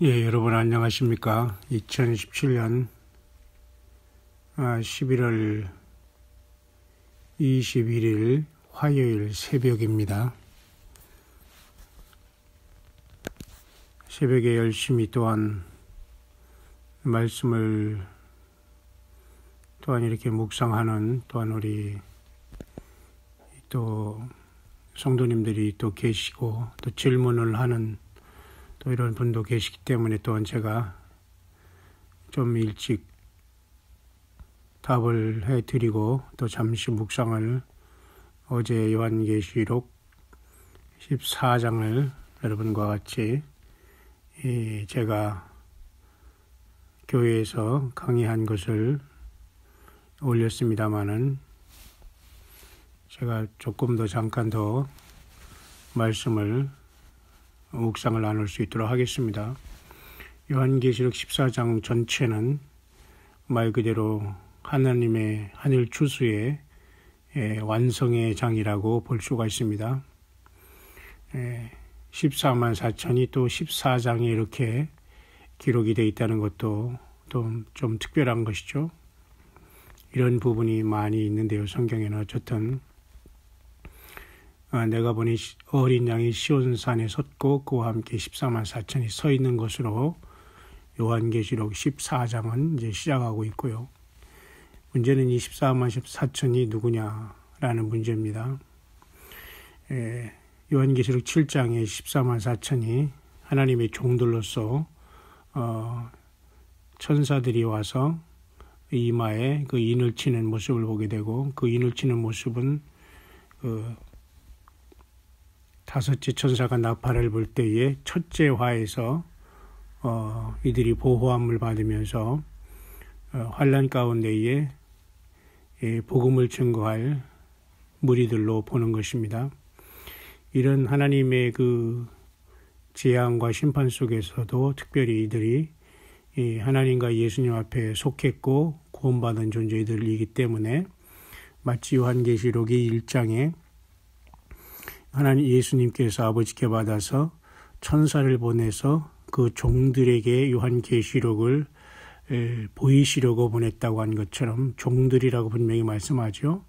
여러분 안녕하십니까? 2017년 11월 21일 화요일 새벽입니다. 새벽에 열심히 또한 말씀을 또한 이렇게 묵상하는 또한 우리 또 성도님들이 또 계시고 또 질문을 하는 또 이런 분도 계시기 때문에 또한 제가 좀 일찍 답을 해드리고 또 잠시 묵상을 어제 요한계시록 14장을 여러분과 같이 제가 교회에서 강의한 것을 올렸습니다마는 제가 조금 더 잠깐 더 말씀을 묵상을 나눌 수 있도록 하겠습니다. 요한계시록 14장 전체는 말 그대로 하나님의 하늘 추수의 완성의 장이라고 볼 수가 있습니다. 14만 4천이 또 14장에 이렇게 기록이 되어 있다는 것도 좀 특별한 것이죠. 이런 부분이 많이 있는데요. 성경에는 어쨌든 내가 보니 어린 양이 시온산에 섰고 그와 함께 14만 4천이 서 있는 것으로 요한계시록 14장은 이제 시작하고 있고요. 문제는 이 14만 4천이 누구냐라는 문제입니다. 요한계시록 7장에 14만 4천이 하나님의 종들로서 천사들이 와서 이마에 그 인을 치는 모습을 보게 되고 그 인을 치는 모습은 다섯째 천사가 나팔을 불 때에 첫째 화에서 이들이 보호함을 받으면서 환난 가운데에 복음을 증거할 무리들로 보는 것입니다. 이런 하나님의 그 재앙과 심판 속에서도 특별히 이들이 하나님과 예수님 앞에 속했고 구원받은 존재들이기 때문에 마치 요한계시록이 1장에 하나님 예수님께서 아버지께 받아서 천사를 보내서 그 종들에게 요한계시록을 보이시려고 보냈다고 한 것처럼 종들이라고 분명히 말씀하죠.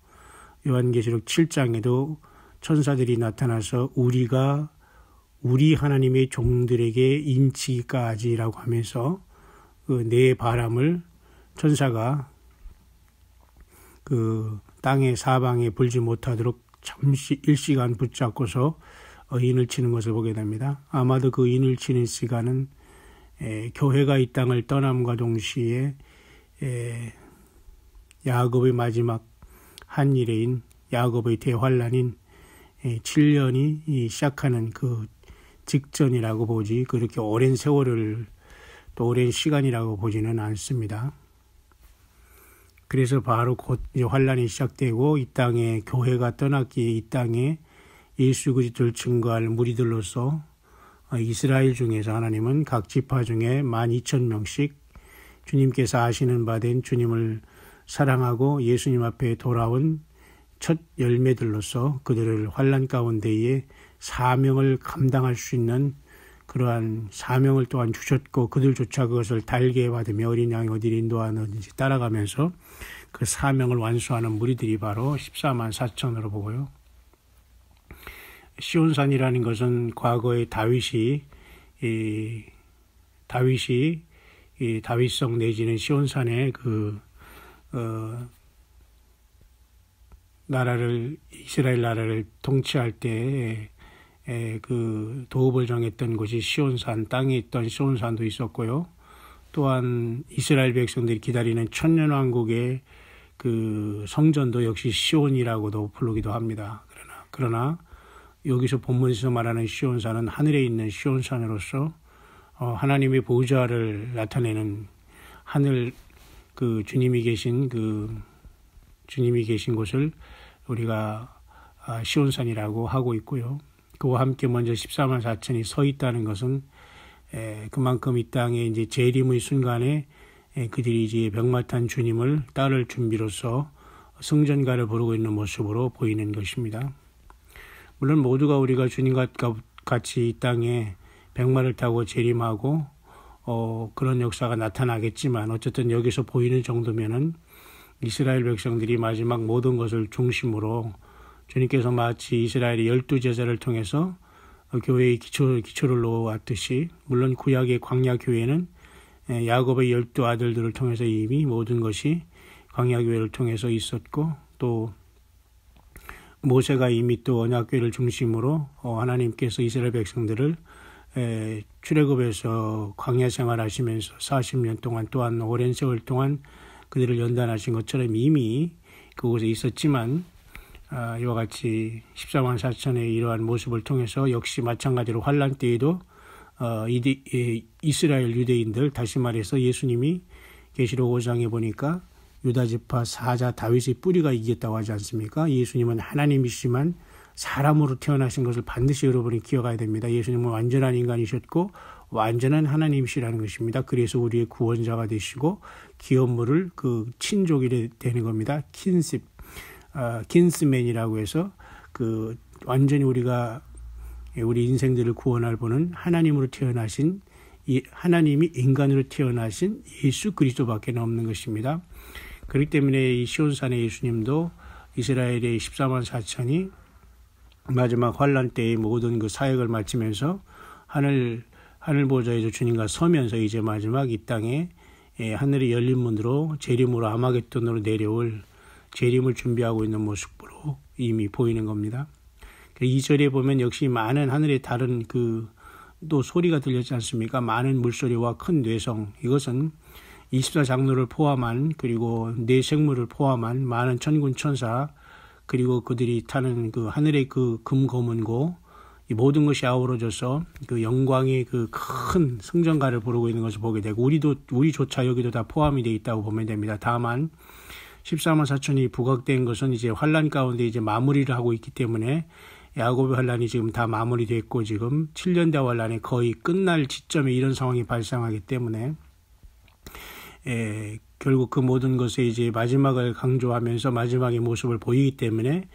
요한계시록 7장에도 천사들이 나타나서 우리 하나님의 종들에게 인치기까지라고 하면서 그 네 바람을 천사가 그 땅의 사방에 불지 못하도록 잠시 일시간 붙잡고서 인을 치는 것을 보게 됩니다. 아마도 그 인을 치는 시간은 교회가 이 땅을 떠남과 동시에 야곱의 마지막 한 일인 야곱의 대환란인 7년이 시작하는 그 직전이라고 보지 그렇게 오랜 세월을 또 오랜 시간이라고 보지는 않습니다. 그래서 바로 곧 환란이 시작되고 이 땅에 교회가 떠났기에 이 땅에 예수 그리스도를 증거할 무리들로서 이스라엘 중에서 하나님은 각 지파 중에 12,000명씩 주님께서 아시는 바 된 주님을 사랑하고 예수님 앞에 돌아온 첫 열매들로서 그들을 환란 가운데에 사명을 감당할 수 있는 그러한 사명을 또한 주셨고 그들조차 그것을 달게 받으며 어린 양이 어디를 인도하는지 따라가면서 그 사명을 완수하는 무리들이 바로 14만 4천으로 보고요. 시온산이라는 것은 과거의 다윗이 다윗성 내지는 시온산의 이스라엘 나라를 통치할 때 그 도읍을 정했던 곳이 시온산, 땅에 있던 시온산도 있었고요. 또한 이스라엘 백성들이 기다리는 천년왕국의 그 성전도 역시 시온이라고도 부르기도 합니다. 그러나 여기서 본문에서 말하는 시온산은 하늘에 있는 시온산으로서 하나님의 보좌를 나타내는 하늘 그 주님이 계신 곳을 우리가 시온산이라고 하고 있고요. 그와 함께 먼저 14만 4천이 서 있다는 것은 그만큼 이 땅에 이제 재림의 순간에 그들이 이제 병마탄 주님을 따를 준비로서 성전가를 부르고 있는 모습으로 보이는 것입니다. 물론 모두가 우리가 주님과 같이 이 땅에 백마를 타고 재림하고 그런 역사가 나타나겠지만 어쨌든 여기서 보이는 정도면은 이스라엘 백성들이 마지막 모든 것을 중심으로 주님께서 마치 이스라엘의 12제자를 통해서 교회의 기초를 놓았듯이, 물론 구약의 광야 교회는 야곱의 12아들들을 통해서 이미 모든 것이 광야 교회를 통해서 있었고, 또 모세가 이미 또 언약궤를 중심으로 하나님께서 이스라엘 백성들을 출애굽에서 광야 생활하시면서 40년 동안, 또한 오랜 세월 동안 그들을 연단하신 것처럼 이미 그곳에 있었지만, 이와 같이 14만 4천의 이러한 모습을 통해서 역시 마찬가지로 환란 때에도 이스라엘 유대인들, 다시 말해서 예수님이 계시록 5장에 보니까 유다지파 사자 다윗의 뿌리가 이겼다고 하지 않습니까? 예수님은 하나님이시지만 사람으로 태어나신 것을 반드시 여러분이 기억해야 됩니다. 예수님은 완전한 인간이셨고 완전한 하나님이시라는 것입니다. 그래서 우리의 구원자가 되시고 기업물을 그 친족이 되는 겁니다. 킨스맨이라고 해서 그 완전히 우리 인생들을 구원할 분은 하나님으로 태어나신, 하나님이 인간으로 태어나신 예수 그리스도밖에 없는 것입니다. 그렇기 때문에 이 시온산의 예수님도 이스라엘의 14만 4천이 마지막 환란 때의 모든 그 사역을 마치면서 하늘 보좌에서 주님과 서면서 이제 마지막 이 땅에 하늘이 열린 문으로 재림으로 아마겟돈으로 내려올 재림을 준비하고 있는 모습으로 이미 보이는 겁니다. 2절에 보면 역시 많은 하늘의 다른 또 소리가 들렸지 않습니까? 많은 물소리와 큰 뇌성, 이것은 24장로를 포함한, 그리고 네 생물을 포함한 많은 천군 천사, 그리고 그들이 타는 그 하늘의 그 금거문고, 이 모든 것이 아우러져서 그 영광의 그 큰 승전가를 부르고 있는 것을 보게 되고, 우리조차 여기도 다 포함이 되어 있다고 보면 됩니다. 다만 14만 4천이 부각된 것은 이제 환란 가운데 이제 마무리를 하고 있기 때문에, 야곱의 환란이 지금 다 마무리됐고 지금 7년대 환란이 거의 끝날 지점에 이런 상황이 발생하기 때문에 결국 그 모든 것에 이제 마지막을 강조하면서 마지막의 모습을 보이기 때문에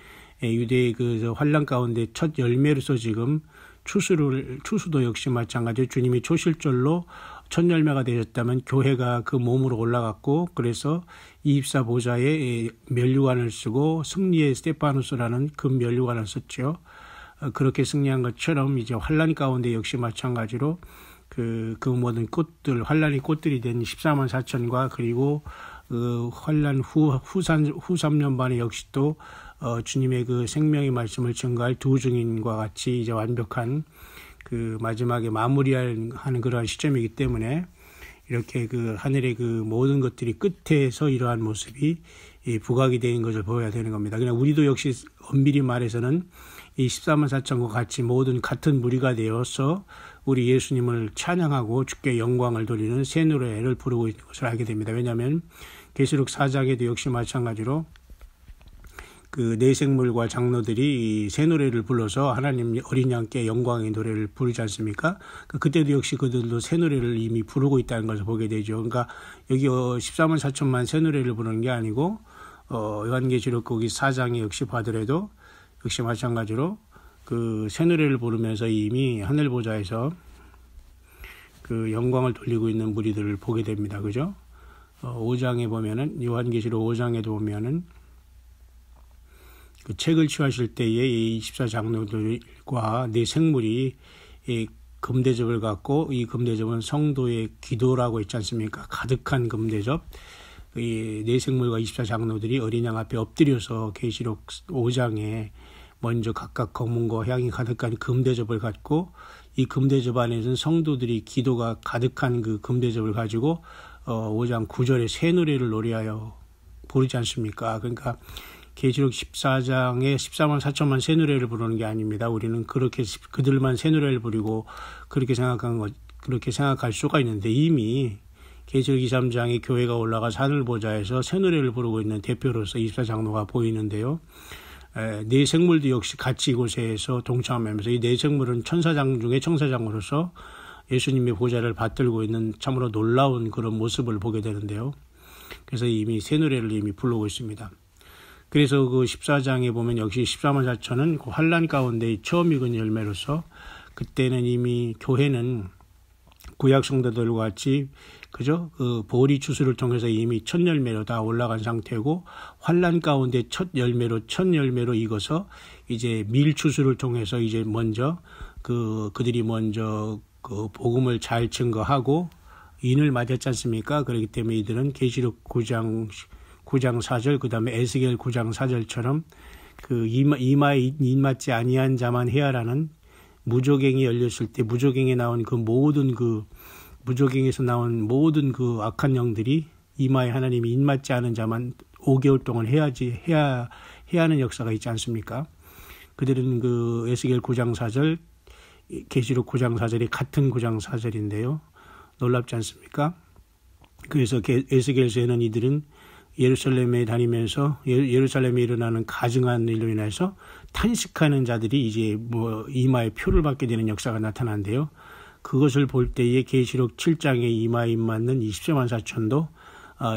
유대의 그 환란 가운데 첫 열매로서 지금 추수도 역시 마찬가지로 주님이 초실절로 첫 열매가 되셨다면 교회가 그 몸으로 올라갔고, 그래서 24보좌에 면류관을 쓰고 승리의 스테파누스라는 금 면류관을 썼죠. 그렇게 승리한 것처럼 이제 환란 가운데 역시 마찬가지로 그 모든 꽃들, 환란의 꽃들이 된 14만 4천과 그리고 환란 후 3년 반에 역시 또 주님의 그 생명의 말씀을 증거할 두 증인과 같이 이제 완벽한 그 마지막에 마무리하는 그러한 시점이기 때문에 이렇게 그 하늘의 그 모든 것들이 끝에서 이러한 모습이 부각이 되는 것을 보여야 되는 겁니다. 그냥 우리도 역시 엄밀히 말해서는 이 14만 4천과 같이 모든 같은 무리가 되어서 우리 예수님을 찬양하고 주께 영광을 돌리는 새 노래를 부르고 있는 것을 알게 됩니다. 왜냐하면 계시록 4장에도 역시 마찬가지로 그 네 생물과 장로들이 새 노래를 불러서 하나님 어린 양께 영광의 노래를 부르지 않습니까? 그때도 역시 그들도 새 노래를 이미 부르고 있다는 것을 보게 되죠. 그러니까 여기 14만 4천만 새 노래를 부르는 게 아니고 요한계시록 거기 4장에 역시 봐더라도 역시 마찬가지로 그 새 노래를 부르면서 이미 하늘 보좌에서 그 영광을 돌리고 있는 무리들을 보게 됩니다. 그죠? 5장에 보면은 요한계시록 5장에도 보면은 그 책을 취하실 때에 이 24장로들과 네 생물이 이 금대접을 갖고, 이 금대접은 성도의 기도라고 있지 않습니까? 가득한 금대접. 이 네 생물과 24장로들이 어린 양 앞에 엎드려서 계시록 5장에 먼저 각각 검은과 향이 가득한 금대접을 갖고, 이 금대접 안에서는 성도들이 기도가 가득한 그 금대접을 가지고 5장 9절에 새 노래를 노래하여 부르지 않습니까? 그러니까 계시록 14장에 14만 4천만 새 노래를 부르는 게 아닙니다. 우리는 그렇게 그들만 새 노래를 부르고 그렇게 생각할 수가 있는데, 이미 계시록 23장에 교회가 올라가 하늘 보좌에서 새 노래를 부르고 있는 대표로서 24장로가 보이는데요. 네 생물도 역시 같이 이곳에서 동참하면서 이 네 생물은 천사장 중에 청사장으로서 예수님의 보좌를 받들고 있는 참으로 놀라운 그런 모습을 보게 되는데요. 그래서 이미 새 노래를 이미 부르고 있습니다. 그래서 그 14장에 보면 역시 14만 4천은 그 환란 가운데 처음 익은 열매로서, 그때는 이미 교회는 구약 성도들과 같이 그죠? 그 보리 추수를 통해서 이미 첫 열매로 다 올라간 상태고 환란 가운데 첫 열매로 익어서 이제 밀 추수를 통해서 이제 먼저 그들이 먼저 그 복음을 잘 증거하고 인을 맞았지 않습니까? 그렇기 때문에 이들은 계시록 9장 4절 그다음에 에스겔 9장 4절처럼 그 이마에 인 맞지 아니한 자만 해야라는 무조갱이 열렸을 때 무조갱에 나온 무조갱에서 나온 모든 그 악한 영들이 이마에 하나님이 인 맞지 않은 자만 5개월 동안 해야 하는 역사가 있지 않습니까? 그들은 그 에스겔 9장 4절 계시록 9장 4절이 같은 9장 4절인데요. 놀랍지 않습니까? 그래서 에스겔서에는 이들은 예루살렘에 다니면서 예루살렘에 일어나는 가증한 일로 인해서 탄식하는 자들이 이제 이마에 표를 받게 되는 역사가 나타난대요. 그것을 볼 때에 계시록 7장에 이마에 맞는 24만 4천도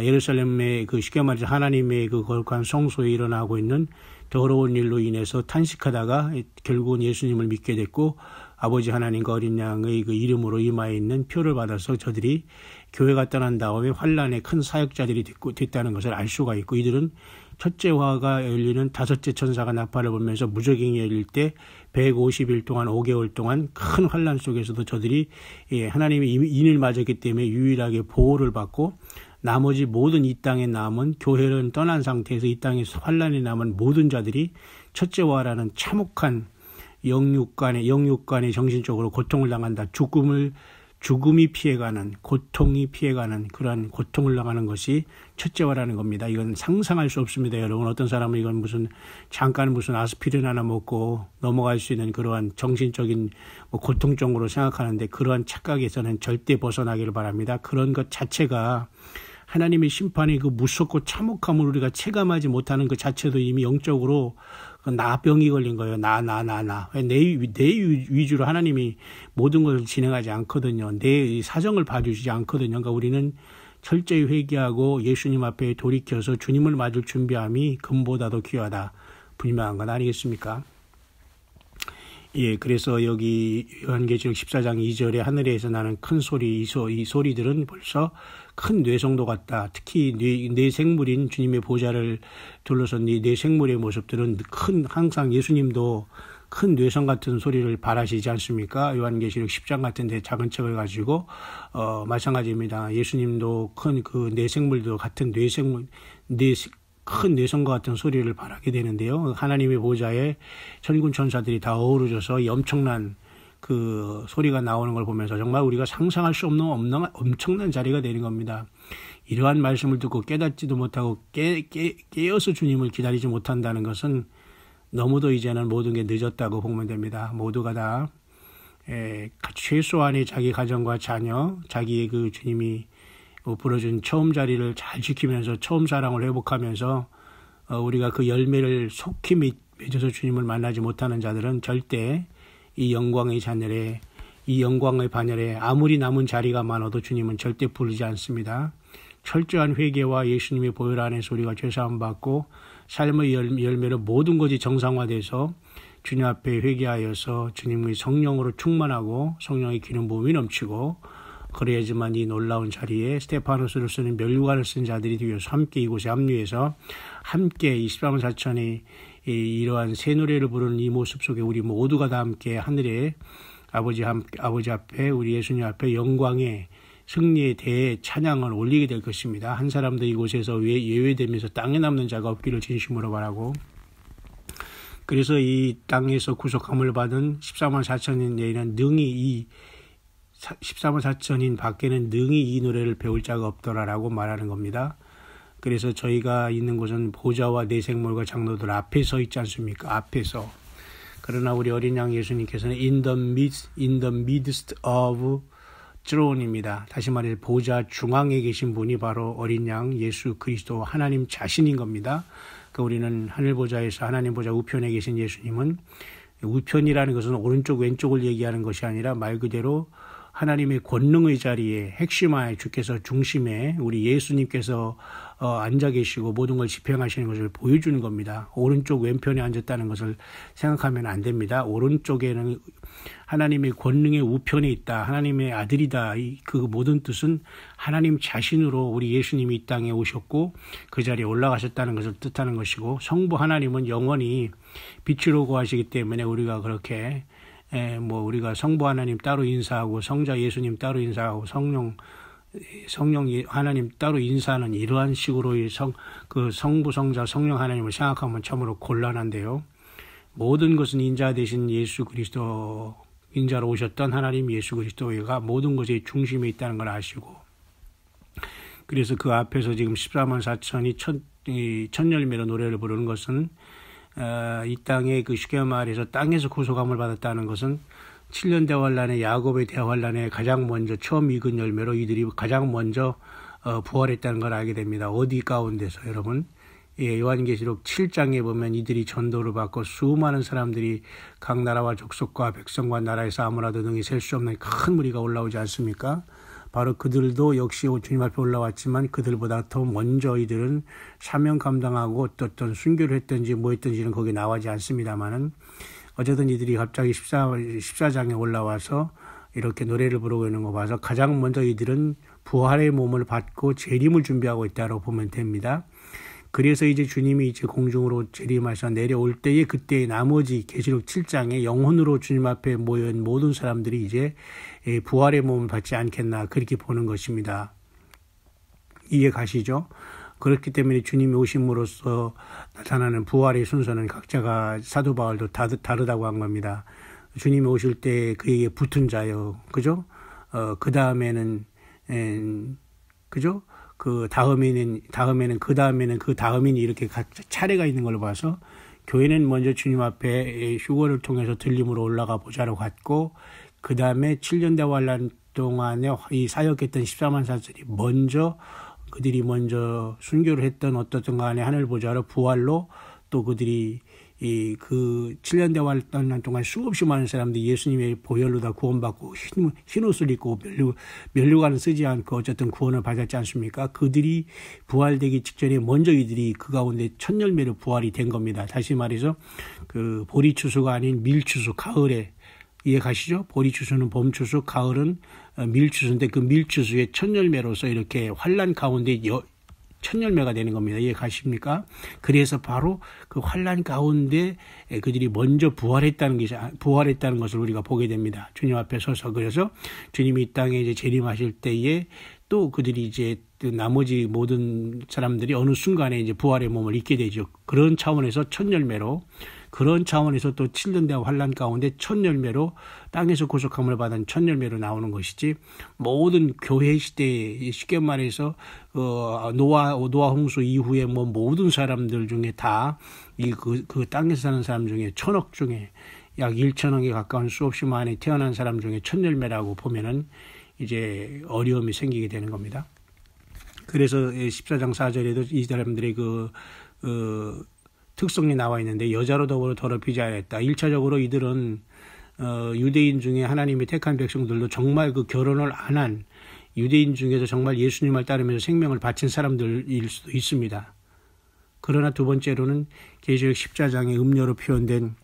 예루살렘의 그 쉽게 말해서 하나님의 그 거룩한 성소에 일어나고 있는 더러운 일로 인해서 탄식하다가 결국은 예수님을 믿게 됐고 아버지 하나님과 어린 양의 그 이름으로 이마에 있는 표를 받아서 저들이 교회가 떠난 다음에 환란의 큰 사역자들이 됐다는 것을 알 수가 있고 이들은 첫째 화가 열리는 다섯째 천사가 나팔을 불면서 무저갱이 열릴 때 150일 동안 5개월 동안 큰 환란 속에서도 저들이 하나님의 인을 맞았기 때문에 유일하게 보호를 받고 나머지 모든 이 땅에 남은 교회를 떠난 상태에서 이 땅에서 환란에 남은 모든 자들이 첫째 화라는 참혹한 영육간의 정신적으로 고통을 당한다. 죽음이 피해가는 고통이 피해가는 그러한 고통을 당하는 것이 첫째화라는 겁니다. 이건 상상할 수 없습니다. 여러분 어떤 사람은 이건 잠깐 무슨 아스피린 하나 먹고 넘어갈 수 있는 그러한 정신적인 고통적으로 생각하는데 그러한 착각에서는 절대 벗어나기를 바랍니다. 그런 것 자체가 하나님의 심판의 그 무섭고 참혹함을 우리가 체감하지 못하는 그 자체도 이미 영적으로 나병이 걸린 거예요. 내 위주로 하나님이 모든 것을 진행하지 않거든요. 내 사정을 봐주시지 않거든요. 그러니까 우리는 철저히 회개하고 예수님 앞에 돌이켜서 주님을 맞을 준비함이 금보다도 귀하다. 분명한 건 아니겠습니까? 예, 그래서 여기 요한계시록 14장 2절에 하늘에서 나는 큰 소리, 이 소리들은 벌써 큰 뇌성도 같다. 특히 뇌 생물인 주님의 보좌를 둘러선 이 뇌 생물의 모습들은 항상 예수님도 큰 뇌성 같은 소리를 바라시지 않습니까? 요한계시록 10장 같은 데 작은 책을 가지고 마찬가지입니다. 예수님도 큰 그 뇌 생물도 같은 큰 뇌성과 같은 소리를 바라게 되는데요. 하나님의 보좌에 천군 천사들이 다 어우러져서 이 엄청난 그 소리가 나오는 걸 보면서 정말 우리가 상상할 수 없는 엄청난 자리가 되는 겁니다. 이러한 말씀을 듣고 깨닫지도 못하고 깨어서 주님을 기다리지 못한다는 것은 너무도 이제는 모든 게 늦었다고 보면 됩니다. 모두가 다 최소한의 자기 가정과 자녀, 자기의 그 주님이 불어준 처음 자리를 잘 지키면서 처음 사랑을 회복하면서 우리가 그 열매를 속히 맺어서 주님을 만나지 못하는 자들은 절대 이 영광의 반열에 아무리 남은 자리가 많아도 주님은 절대 부르지 않습니다. 철저한 회개와 예수님의 보혈 안에서 우리가 죄사함 받고 삶의 열매로 모든 것이 정상화돼서 주님 앞에 회개하여서 주님의 성령으로 충만하고 성령의 기름 부음이 넘치고 그래야지만 이 놀라운 자리에 스테파노스를 쓰는 멸류관을 쓴 자들이 되어서 함께 이곳에 합류해서 함께 24만 4천이 이러한 새 노래를 부르는 이 모습 속에 우리 모두가 다 함께 하늘에 아버지 앞에 우리 예수님 앞에 영광의 승리에 대해 찬양을 올리게 될 것입니다. 한 사람도 이곳에서 예외되면서 땅에 남는 자가 없기를 진심으로 바라고 그래서 이 땅에서 구속함을 받은 14만 4천인에는 능히 14만 4천인 밖에는 능히 이 노래를 배울 자가 없더라라고 말하는 겁니다. 그래서 저희가 있는 곳은 보좌와 내 생물과 장로들 앞에 서 있지 않습니까? 앞에서. 그러나 우리 어린 양 예수님께서는 in the midst of throne입니다. 다시 말해 보좌 중앙에 계신 분이 바로 어린 양 예수 그리스도 하나님 자신인 겁니다. 그러니까 우리는 하늘 보좌에서 하나님 보좌 우편에 계신 예수님은 우편이라는 것은 오른쪽 왼쪽을 얘기하는 것이 아니라 말 그대로 하나님의 권능의 자리에 핵심하에 주께서 중심에 우리 예수님께서 앉아 계시고 모든 걸 집행하시는 것을 보여주는 겁니다. 오른쪽 왼편에 앉았다는 것을 생각하면 안 됩니다. 오른쪽에는 하나님의 권능의 우편에 있다. 하나님의 아들이다. 그 모든 뜻은 하나님 자신으로 우리 예수님이 이 땅에 오셨고 그 자리에 올라가셨다는 것을 뜻하는 것이고, 성부 하나님은 영원히 빛으로 거하시기 때문에 우리가 그렇게 우리가 성부 하나님 따로 인사하고 성자 예수님 따로 인사하고 성령 하나님 따로 인사하는 이러한 식으로 그 성부 성자 성령 하나님을 생각하면 참으로 곤란한데요. 모든 것은 인자 되신 예수 그리스도, 인자로 오셨던 하나님 예수 그리스도가 모든 것의 중심에 있다는 걸 아시고, 그래서 그 앞에서 지금 14만 4천이 첫 열매로 노래를 부르는 것은 이 땅에 그 쉽게 말해서 땅에서 구속함을 받았다는 것은 7년 대환란의 야곱의 대환란에 가장 먼저 처음 익은 열매로 이들이 가장 먼저 부활했다는 걸 알게 됩니다. 어디 가운데서 여러분? 요한계시록 7장에 보면 이들이 전도를 받고 수많은 사람들이 각 나라와 족속과 백성과 나라에서 아무라도 능히 셀 수 없는 큰 무리가 올라오지 않습니까? 바로 그들도 역시 주님 앞에 올라왔지만 그들보다 더 먼저 이들은 사명 감당하고 어떤 순교를 했든지 뭐 했든지는 거기 나오지 않습니다만은, 어쨌든 이들이 갑자기 14장에 올라와서 이렇게 노래를 부르고 있는 거 봐서 가장 먼저 이들은 부활의 몸을 받고 재림을 준비하고 있다고 보면 됩니다. 그래서 이제 주님이 이제 공중으로 재림하셔 내려올 때에 그때 나머지 계시록 7장에 영혼으로 주님 앞에 모인 모든 사람들이 이제 부활의 몸을 받지 않겠나, 그렇게 보는 것입니다. 이해 가시죠? 그렇기 때문에 주님이 오심으로써 나타나는 부활의 순서는 각자가 사도 바울도 다르다고 한 겁니다. 주님이 오실 때 그에게 붙은 자요, 그죠? 그 다음에는 그죠? 그 다음에는 그 다음인이 이렇게 차례가 있는 걸로 봐서 교회는 먼저 주님 앞에 휴거를 통해서 들림으로 올라가 보좌로 갔고, 그 다음에 7년 대환란 동안에 이 사역했던 14만 사람들이 그들이 먼저 순교를 했던 어떻든 간에 하늘 보좌로 부활로 또 그들이 그 7년 대환란 동안 수없이 많은 사람들이 예수님의 보혈로 다 구원받고 흰 옷을 입고 면류관을 쓰지 않고 어쨌든 구원을 받았지 않습니까? 그들이 부활되기 직전에 먼저 이들이 그 가운데 첫 열매로 부활이 된 겁니다. 다시 말해서 그 보리추수가 아닌 밀추수, 가을에, 이해 가시죠? 보리추수는 봄추수, 가을은 밀추수인데 그 밀추수의 첫 열매로서 이렇게 환란 가운데 첫 열매가 되는 겁니다. 이해 가십니까? 그래서 바로 그 환란 가운데 그들이 먼저 부활했다는 것을 우리가 보게 됩니다. 주님 앞에 서서. 그래서 주님이 이 땅에 이제 재림하실 때에 또 그들이 이제 나머지 모든 사람들이 어느 순간에 이제 부활의 몸을 입게 되죠. 그런 차원에서 첫 열매로, 그런 차원에서 또 7년 대환 환란 가운데 첫 열매로 땅에서 구속함을 받은 첫 열매로 나오는 것이지, 모든 교회 시대에 쉽게 말해서 노아 홍수 이후에 모든 사람들 중에 다 그 땅에서 사는 사람 중에 1000억 중에 약 1,000억에 가까운 수없이 많이 태어난 사람 중에 첫 열매라고 보면은 이제 어려움이 생기게 되는 겁니다. 그래서 14장 4절에도 이 사람들의 특성이 나와 있는데, 여자로 더불어 더럽히지 않았다. 1차적으로 이들은 유대인 중에 하나님이 택한 백성들도 정말 그 결혼을 안 한 유대인 중에서 정말 예수님을 따르면서 생명을 바친 사람들일 수도 있습니다. 그러나 두 번째로는 계시록 14장에 음료로 표현된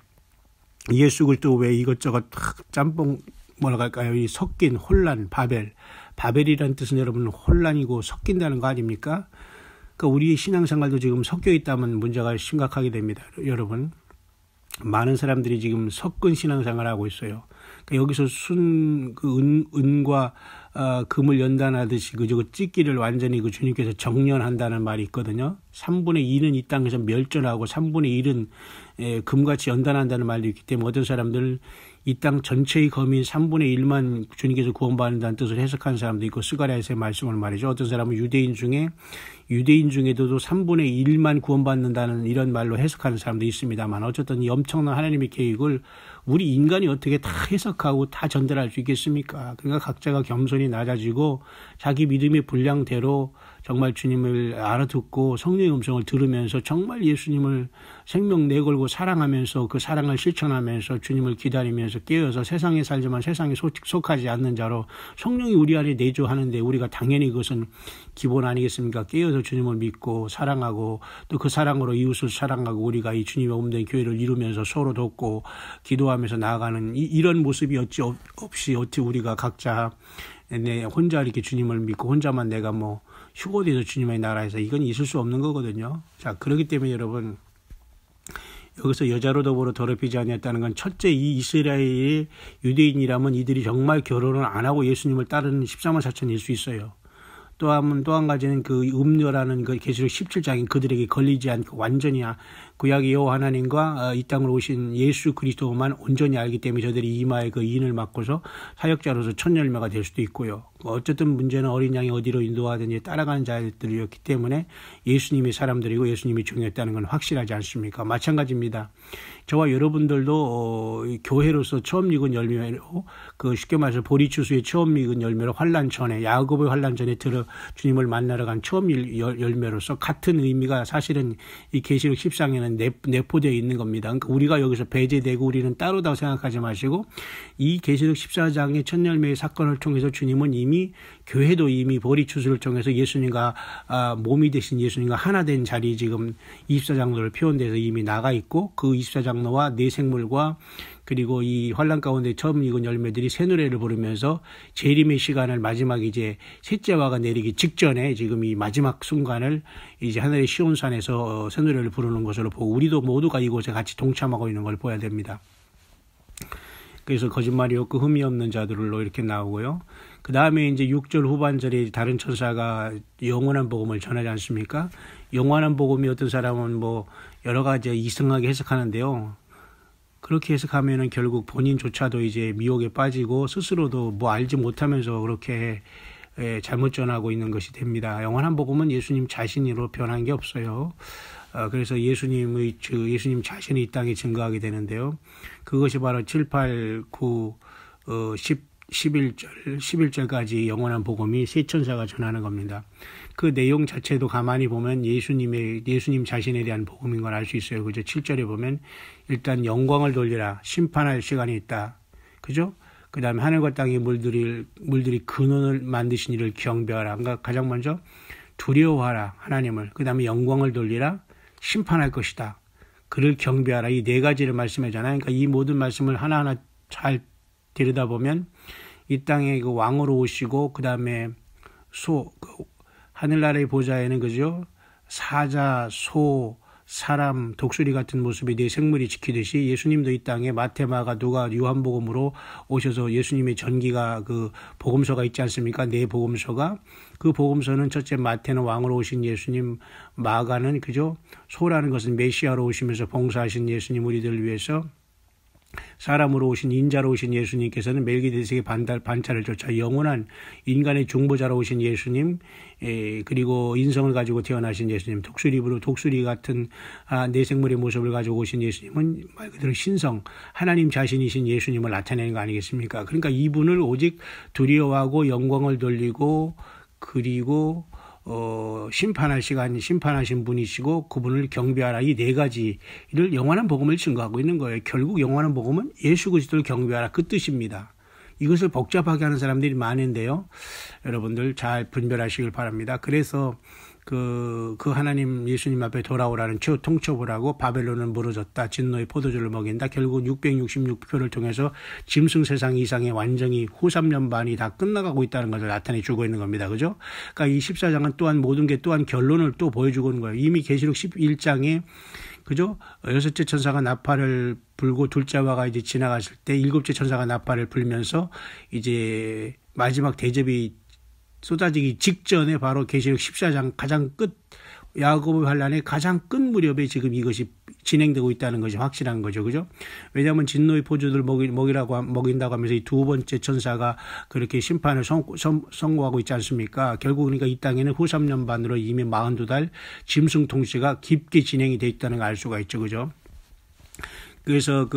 예수 그리스도 외에 이것저것 짬뽕 이 섞인 혼란, 바벨이라는 뜻은 여러분 혼란이고 섞인다는 거 아닙니까? 그러니까 우리의 신앙생활도 지금 섞여 있다면 문제가 심각하게 됩니다. 여러분, 많은 사람들이 지금 섞은 신앙생활을 하고 있어요. 그러니까 여기서 은과 금을 연단하듯이 저거 찢기를 완전히 주님께서 정련한다는 말이 있거든요. 3분의 2는 이 땅에서 멸절하고 3분의 1은 금같이 연단한다는 말도 있기 때문에 어떤 사람들은 이 땅 전체의 거민 3분의 1만 주님께서 구원받는다는 뜻을 해석하는 사람도 있고, 스가랴에서의 말씀을 말이죠. 어떤 사람은 유대인 중에도 3분의 1만 구원받는다는 이런 말로 해석하는 사람도 있습니다만, 어쨌든 이 엄청난 하나님의 계획을 우리 인간이 어떻게 다 해석하고 다 전달할 수 있겠습니까? 그러니까 각자가 겸손히 낮아지고 자기 믿음의 분량대로 정말 주님을 알아듣고 성령의 음성을 들으면서 정말 예수님을 생명 내걸고 사랑하면서 그 사랑을 실천하면서 주님을 기다리면서 깨어서 세상에 살지만 세상에 속하지 않는 자로 성령이 우리 안에 내주하는데 우리가 당연히 그것은 기본 아니겠습니까? 깨어서 주님을 믿고 사랑하고 또 그 사랑으로 이웃을 사랑하고 우리가 이 주님의 몸된 교회를 이루면서 서로 돕고 기도하면서 나아가는 이런 모습이 어찌 우리가 각자 혼자 이렇게 주님을 믿고 혼자만 내가 뭐 휴고돼서 주님의 나라에서 이건 있을 수 없는 거거든요. 자, 그렇기 때문에 여러분 여기서 여자로 더불어 더럽히지 아니했다는 건 첫째 이 이스라엘의 유대인이라면 이들이 정말 결혼을 안 하고 예수님을 따르는 14만 4천일 수 있어요. 또 한 가지는 그 음녀라는 그 계시록 17장인 그들에게 걸리지 않고 완전히 구약의 여호와 하나님과 이 땅으로 오신 예수 그리스도만 온전히 알기 때문에 저들이 이마에 그 인을 맞고서 사역자로서 첫 열매가 될 수도 있고요. 어쨌든 문제는 어린 양이 어디로 인도하든지 따라가는 자들이었기 때문에 예수님이 사람들이고 예수님이 중요했다는 건 확실하지 않습니까? 마찬가지입니다. 저와 여러분들도 교회로서 처음 익은 열매로 그 쉽게 말해서 보리추수의 처음 익은 열매로 환난 전에 야곱의 환난 전에 주님을 만나러 간 처음 열매로서 같은 의미가 사실은 이 계시록 10장에는 내포되어 있는 겁니다. 그러니까 우리가 여기서 배제되고 우리는 따로다고 생각하지 마시고 이 계시록 14장의 첫 열매의 사건을 통해서 주님은 이미 교회도 이미 보리추수를 통해서 예수님과 몸이 되신 예수님과 하나 된 자리 지금 24장로를 표현돼서 이미 나가 있고 그 24장로와 네 생물과 그리고 이 환난 가운데 처음 익은 열매들이 새 노래를 부르면서 재림의 시간을 마지막 이제 셋째 화가 내리기 직전에 지금 이 마지막 순간을 이제 하늘의 시온산에서 새 노래를 부르는 것으로 보고 우리도 모두가 이곳에 같이 동참하고 있는 걸 보아야 됩니다. 그래서 거짓말이 없고 흠이 없는 자들로 이렇게 나오고요. 그 다음에 이제 6절 후반절에 다른 천사가 영원한 복음을 전하지 않습니까? 영원한 복음이 어떤 사람은 뭐 여러 가지 이상하게 해석하는데요. 그렇게 해석하면은 결국 본인조차도 이제 미혹에 빠지고 스스로도 뭐 알지 못하면서 그렇게 잘못 전하고 있는 것이 됩니다. 영원한 복음은 예수님 자신으로 변한 게 없어요. 그래서 예수님 자신이 이 땅에 증거하게 되는데요. 그것이 바로 7, 8, 9, 11절까지 영원한 복음이 세 천사가 전하는 겁니다. 그 내용 자체도 가만히 보면 예수님 자신에 대한 복음인 걸 알 수 있어요. 그죠? 7절에 보면 일단 영광을 돌리라. 심판할 시간이 있다. 그죠? 그 다음에 하늘과 땅의 물들이 근원을 만드신 이를 경배하라. 그러니까 가장 먼저 두려워하라. 하나님을. 그 다음에 영광을 돌리라. 심판할 것이다. 그를 경배하라. 이 네 가지를 말씀하잖아요. 그러니까 이 모든 말씀을 하나하나 잘 들여다보면 이 땅에 그 왕으로 오시고 그 다음에 하늘나라의 보좌에는 그죠? 사자, 소, 사람, 독수리 같은 모습이 네 생물이 지키듯이 예수님도 이 땅에 마태, 마가, 누가, 요한복음으로 오셔서 예수님의 전기가 그 복음서가 있지 않습니까? 네 복음서가 그 복음서는 첫째 마태는 왕으로 오신 예수님, 마가는 그죠? 소라는 것은 메시아로 오시면서 봉사하신 예수님 우리들을 위해서 사람으로 오신 인자로 오신 예수님께서는 멜기세덱의 반차를 쫓아 영원한 인간의 중보자로 오신 예수님 그리고 인성을 가지고 태어나신 예수님 독수리 같은 내생물의 모습을 가지고 오신 예수님은 말 그대로 신성 하나님 자신이신 예수님을 나타내는 거 아니겠습니까? 그러니까 이분을 오직 두려워하고 영광을 돌리고 그리고 심판하신 분이시고 그분을 경배하라 이 네 가지를 영원한 복음을 증거하고 있는 거예요. 결국 영원한 복음은 예수 그리스도를 경배하라 그 뜻입니다. 이것을 복잡하게 하는 사람들이 많은데요. 여러분들 잘 분별하시길 바랍니다. 그래서 그 하나님 예수님 앞에 돌아오라는 통첩을 하고 바벨론은 무너졌다. 진노의 포도주를 먹인다. 결국 666표를 통해서 짐승 세상 이상의 완전히 후 3년 반이 다 끝나가고 있다는 것을 나타내 주고 있는 겁니다. 그죠? 그러니까 이 14장은 또한 모든 게 또한 결론을 또 보여주고 있는 거예요. 이미 계시록 11장에 그죠? 여섯째 천사가 나팔을 불고 둘째 화가 이제 지나갔을 때 일곱째 천사가 나팔을 불면서 이제 마지막 대접이 쏟아지기 직전에 바로 계시록 14장 가장 끝 야곱의 환란의 가장 끝 무렵에 지금 이것이 진행되고 있다는 것이 확실한 거죠. 그죠? 왜냐하면 진노의 포도주를 먹인다고 하면서 이 두 번째 천사가 그렇게 심판을 선고하고 있지 않습니까? 결국 그러니까 이 땅에는 후 3년 반으로 이미 42달 짐승 통치가 깊게 진행이 돼 있다는 걸 알 수가 있죠. 그죠? 그래서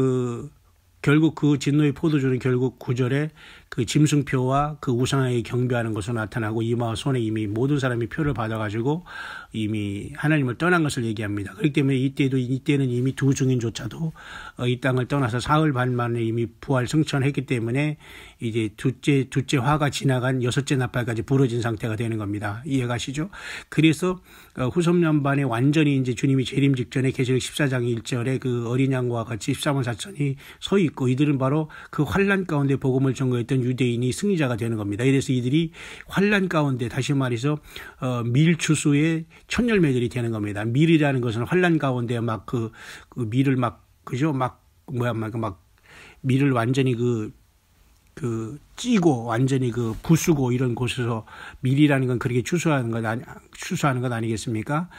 결국 그 진노의 포도주는 결국 9절에 그 짐승표와 그 우상에게 경배하는 것으로 나타나고 이마와 손에 이미 모든 사람이 표를 받아가지고 이미 하나님을 떠난 것을 얘기합니다. 그렇기 때문에 이때는 이미 두 증인조차도 이 땅을 떠나서 사흘 반 만에 이미 부활 승천했기 때문에 이제 둘째 화가 지나간 여섯째 나팔까지 부러진 상태가 되는 겁니다. 이해가시죠? 그래서 후섭년반에 완전히 이제 주님이 재림 직전에 계시록 14장 1절에 그 어린 양과 같이 14만 4천이 서 있고 이들은 바로 그 환란 가운데 복음을 전거했던 유대인이 승리자가 되는 겁니다. 이래서 이들이 환란 가운데 다시 말해서 밀추수의 첫 열매들이 되는 겁니다. 밀이라는 것은 환란 가운데 막 그 밀을 막 그죠? 막 밀을 완전히 찌고 완전히 부수고 이런 곳에서 밀이라는 건 그렇게 추수하는 것 아니겠습니까?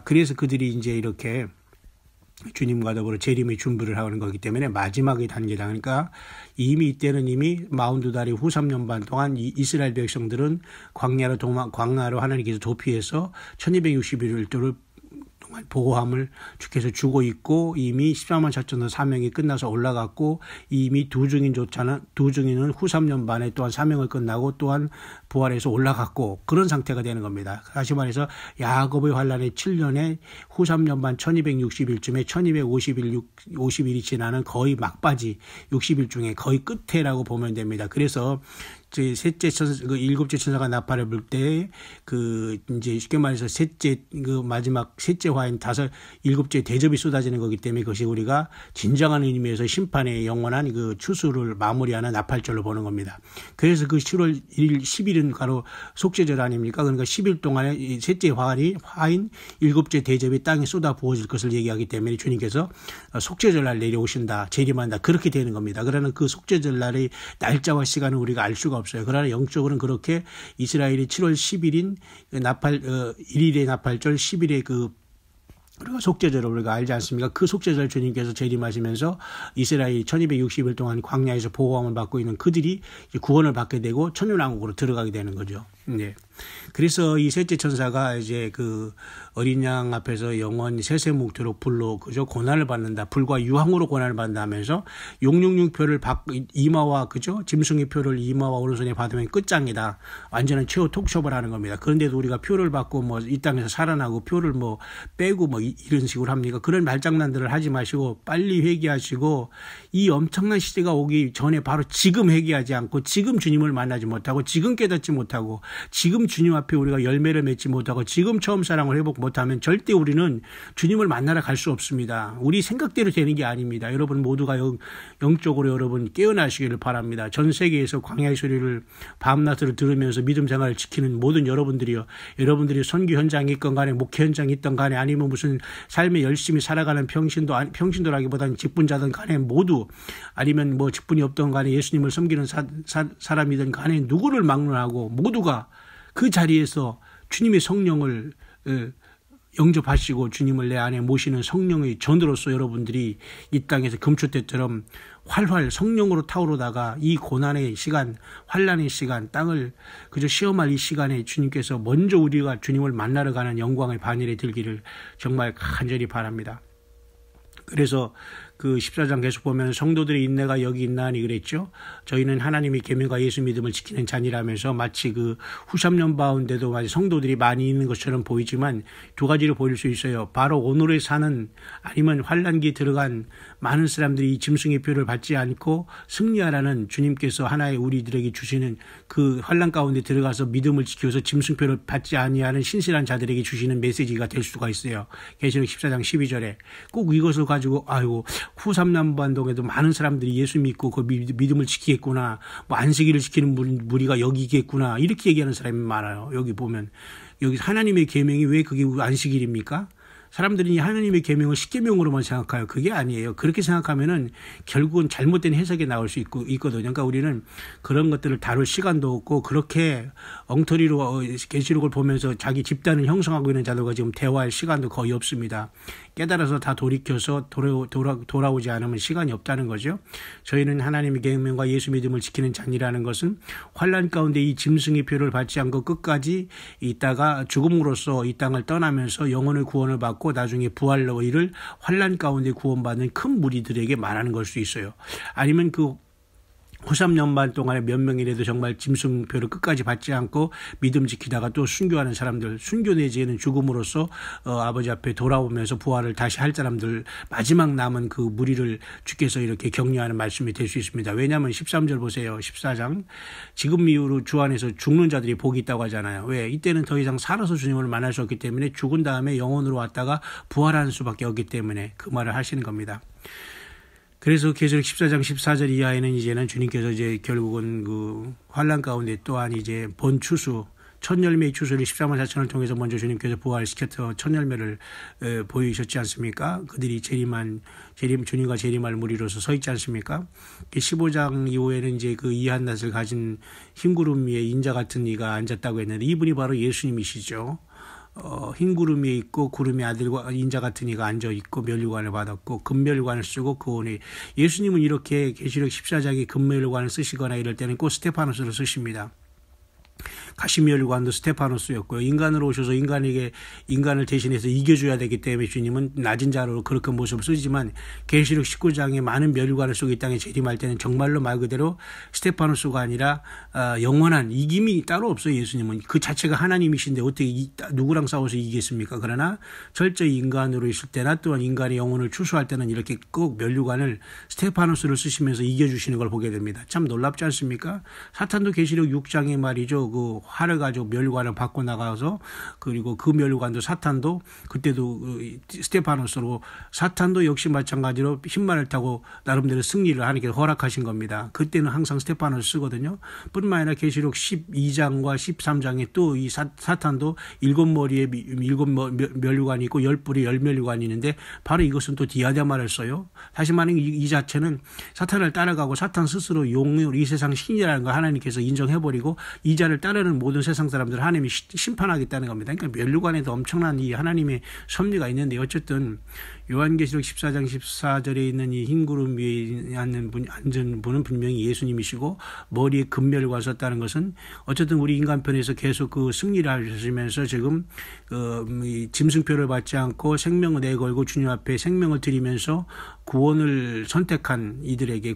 그래서 그들이 이제 이렇게 주님과 더불어 재림의 준비를 하는 거기 때문에 마지막의 단계다. 그러니까 이미 이때는 이미 42달이 후 3년 반 동안 이스라엘 백성들은 광야로 하나님께서 도피해서 1261일 동안 보호함을 주께서 주고 있고 이미 14만 4천도 사명이 끝나서 올라갔고 이미 두 증인은 후 3년 반에 또한 사명을 끝나고 또한 부활해서 올라갔고 그런 상태가 되는 겁니다. 다시 말해서 야곱의 환란의 7년에 후 3년 반 1260일쯤에 1250일이 지나는 거의 막바지 60일 중에 거의 끝에라고 보면 됩니다. 그래서 일곱째 천사가 나팔을 불 때 이제 쉽게 말해서 마지막 셋째 화인 일곱째 대접이 쏟아지는 거기 때문에 그것이 우리가 진정한 의미에서 심판의 영원한 추수를 마무리하는 나팔절로 보는 겁니다. 그래서 그 7월 1일 10일은 바로 속죄절 아닙니까? 그러니까 10일 동안에 셋째 화인 일곱째 대접이 땅에 쏟아 부어질 것을 얘기하기 때문에 주님께서 속죄절날 내려오신다, 재림한다 그렇게 되는 겁니다. 그러나 그 속죄절날의 날짜와 시간은 우리가 알 수가 없어요. 그러나 영적으로는 그렇게 이스라엘이 7월 10일인 1일의 나팔절 10일의 우리가 속죄절을 우리가 알지 않습니까? 그 속죄절 주님께서 재림하시면서 이스라엘이 1260일 동안 광야에서 보호함을 받고 있는 그들이 이제 구원을 받게 되고 천년왕국으로 들어가게 되는 거죠. 네. 그래서 이 셋째 천사가 이제 어린 양 앞에서 영원히 세세묵토록 불로 그죠 고난을 받는다. 불과 유황으로 고난을 받는다 하면서 666표를 이마와 그죠 짐승의 표를 이마와 오른손에 받으면 끝장이다. 완전한 최후 톡숍을 하는 겁니다. 그런데도 우리가 표를 받고 이 땅에서 살아나고 표를 빼고 이런 식으로 합니까? 그런 말장난들을 하지 마시고 빨리 회개하시고 이 엄청난 시대가 오기 전에 바로 지금 회개하지 않고 지금 주님을 만나지 못하고 지금 깨닫지 못하고 지금 주님 앞에 우리가 열매를 맺지 못하고 지금 처음 사랑을 회복 못하면 절대 우리는 주님을 만나러 갈 수 없습니다. 우리 생각대로 되는 게 아닙니다. 여러분 모두가 영적으로 여러분 깨어나시기를 바랍니다. 전 세계에서 광야의 소리를 밤낮으로 들으면서 믿음 생활을 지키는 모든 여러분들이 선교 현장에 있건 간에 목회 현장에 있던 간에 아니면 무슨 삶에 열심히 살아가는 평신도라기보다는 직분자든 간에 모두 아니면 직분이 없던 간에 예수님을 섬기는 사람이든 간에 누구를 막론하고 모두가 그 자리에서 주님의 성령을 영접하시고 주님을 내 안에 모시는 성령의 전으로서 여러분들이 이 땅에서 금초대처럼 활활 성령으로 타오르다가 이 고난의 시간, 환란의 시간, 땅을 그저 시험할 이 시간에 주님께서 먼저 우리가 주님을 만나러 가는 영광의 반열에 들기를 정말 간절히 바랍니다. 그래서 14장 계속 보면 성도들의 인내가 여기 있나니 그랬죠. 저희는 하나님의 계명과 예수 믿음을 지키는 자니라면서 마치 후 3년 가운데도 성도들이 많이 있는 것처럼 보이지만 두 가지로 보일 수 있어요. 바로 오늘의 사는 아니면 환란기에 들어간 많은 사람들이 이 짐승의 표를 받지 않고 승리하라는 주님께서 하나의 우리들에게 주시는 그 환란 가운데 들어가서 믿음을 지켜서 짐승표를 받지 아니하는 신실한 자들에게 주시는 메시지가 될 수가 있어요. 계시록 14장 12절에 꼭 이것을 가지고 후 3년 반동에도 많은 사람들이 예수 믿고 그 믿음을 지키겠구나. 안식일을 지키는 무리가 여기 있겠구나. 이렇게 얘기하는 사람이 많아요. 여기 보면. 여기 하나님의 계명이 왜 그게 안식일입니까? 사람들이 하나님의 계명을 십계명으로만 생각해요. 그게 아니에요. 그렇게 생각하면은 결국은 잘못된 해석이 나올 수 있거든요. 그러니까 우리는 그런 것들을 다룰 시간도 없고 그렇게 엉터리로 계시록을 보면서 자기 집단을 형성하고 있는 자들과 지금 대화할 시간도 거의 없습니다. 깨달아서 다 돌이켜서 돌아오지 않으면 시간이 없다는 거죠. 저희는 하나님의 계명과 예수 믿음을 지키는 자니라는 것은 환란 가운데 이 짐승의 표를 받지 않고 끝까지 있다가 죽음으로써 이 땅을 떠나면서 영혼의 구원을 받고 나중에 부활로 이를 환란 가운데 구원받는 큰 무리들에게 말하는 걸 수 있어요. 아니면 호3년반 동안에 몇 명이라도 정말 짐승표를 끝까지 받지 않고 믿음 지키다가 또 순교하는 사람들, 순교 내지에는 죽음으로써 아버지 앞에 돌아오면서 부활을 다시 할 사람들, 마지막 남은 그 무리를 주께서 이렇게 격려하는 말씀이 될 수 있습니다. 왜냐하면 13절 보세요. 14장. 지금 이후로 주 안에서 죽는 자들이 복이 있다고 하잖아요. 왜? 이때는 더 이상 살아서 주님을 만날 수 없기 때문에 죽은 다음에 영혼으로 왔다가 부활하는 수밖에 없기 때문에 그 말을 하시는 겁니다. 그래서 계시록 14장 14절 이하에는 이제는 주님께서 이제 결국은 그 환란 가운데 또한 이제 본추수, 첫 열매의 추수를 14만 4천을 통해서 먼저 주님께서 부활시켰던 첫 열매를 보이셨지 않습니까? 그들이 주님과 재림할 무리로서 서 있지 않습니까? 15장 이후에는 이제 그 이한낫을 가진 흰구름 위에 인자 같은 이가 앉았다고 했는데 이분이 바로 예수님이시죠. 흰 구름 위에 있고 구름의 아들과 인자 같은 이가 앉아 있고 면류관을 받았고 금면류관을 쓰고 그 온에 예수님은 이렇게 계시록 14장에 금면류관을 쓰시거나 이럴 때는 꼭 스테파노스를 쓰십니다. 가시면류관도 스테파노스였고요. 인간으로 오셔서 인간을 대신해서 이겨줘야 되기 때문에 주님은 낮은 자로 그렇게 모습을 쓰지만 계시록 19장에 많은 면류관을 쓰고 이 땅에 재림할 때는 정말로 말 그대로 스테파노스가 아니라 영원한 이김이 따로 없어요. 예수님은 그 자체가 하나님이신데 어떻게 누구랑 싸워서 이기겠습니까? 그러나 철저히 인간으로 있을 때나 또한 인간의 영혼을 추수할 때는 이렇게 꼭 면류관을 스테파노스를 쓰시면서 이겨주시는 걸 보게 됩니다. 참 놀랍지 않습니까? 사탄도 계시록 6장에 말이죠. 그 활을 가지고 면류관을 받고 나가서 그리고 그 면류관도 사탄도 그때도 스테파노스로 사탄도 역시 마찬가지로 흰말을 타고 나름대로 승리를 하는 허락하신 겁니다. 그때는 항상 스테파노스 쓰거든요. 뿐만 아니라 계시록 12장과 13장에 또 이 사탄도 7머리에 7면류관이 있고 10뿔에 10면류관이 있는데 바로 이것은 또 디아데마를 써요. 다시 말하면 이 자체는 사탄을 따라가고 사탄 스스로 용으로 이 세상 신이라는 걸 하나님께서 인정해버리고 이 자를 따르는 모든 세상 사람들을 하나님이 심판하겠다는 겁니다. 그러니까 면류관에도 엄청난 이 하나님의 섭리가 있는데 어쨌든 요한계시록 14장 14절에 있는 이 흰구름 위에 앉은 분은 분명히 예수님이시고 머리에 금면류관 썼다는 것은 어쨌든 우리 인간편에서 계속 그 승리를 하시면서 지금 이 짐승표를 받지 않고 생명을 내걸고 주님 앞에 생명을 드리면서 구원을 선택한 이들에게